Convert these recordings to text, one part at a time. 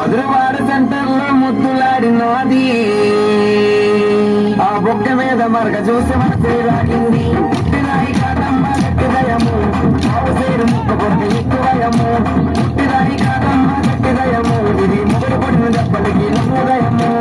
మధురవాడ సెంటర్లో ముద్దులాడినది ఆ బొక్క మీద మరక చూసి మనసే రాగింది. పుట్టినాయి కాదమ్మ గట్టిదయము సేరు ముక్క కొట్టి ఎక్కువయము. పుట్టినాయి కాదమ్మ గట్టిదయము ఇది మొదలు పడిన దెబ్బలకి నమ్మదయము.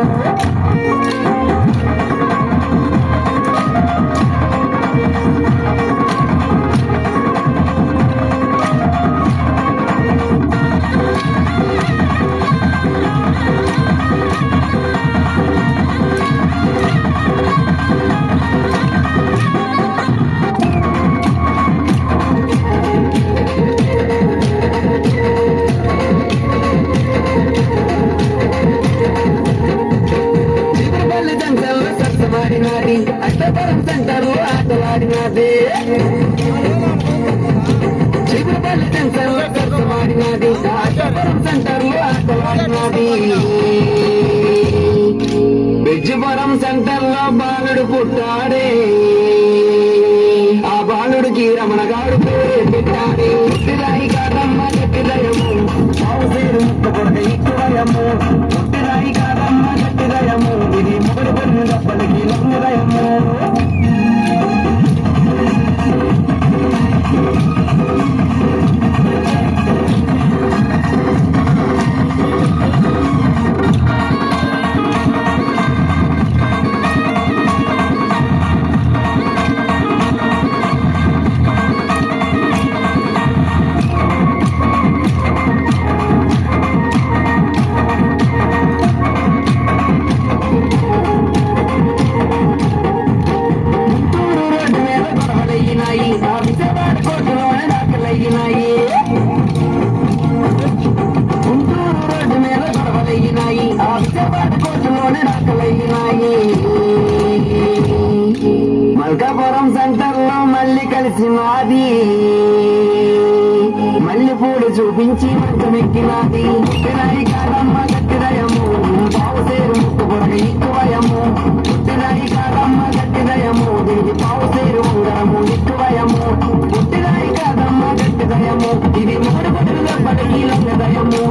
అష్టపురం సెంటర్లో ఆటలాడినది. చిగురుపల్లి జంక్షన్లో సరసమాడినది. అష్టపురం సెంటర్లో ఆటలాడినది. బిజ్జిపురం సెంటర్లో బాలుడు పుట్టాడే. ఆ బాలుడికి రమణగాడు పేరు పెట్టాడే. పుట్టిరాయి కాదమ్మ గట్టిదయము సేరు ముక్క కొరక ఎక్కువయము. పుట్టిరాయి కాదమ్మ గట్టిదయము ఇది మొదలు పడిన దెబ్బలకి నమ్మదయము. మల్కాపురం సెంటర్లో మళ్ళీ కలిసినది. మళ్ళీ పూలు చూపించి మంచమెక్కినది. పుట్టినాయి కాదమ్మ గట్టిదయము పావుసేరు ముక్కు కొరక ఎక్కువయము. పుట్టినాయి కాదమ్మ గట్టిదయము దీనికి పావుసేరు ఉంగరము ఎక్కువయము. పుట్టినాయి కాదమ్మ గట్టిదయము ఇది మూడు పట్టుల పడకీల దయము.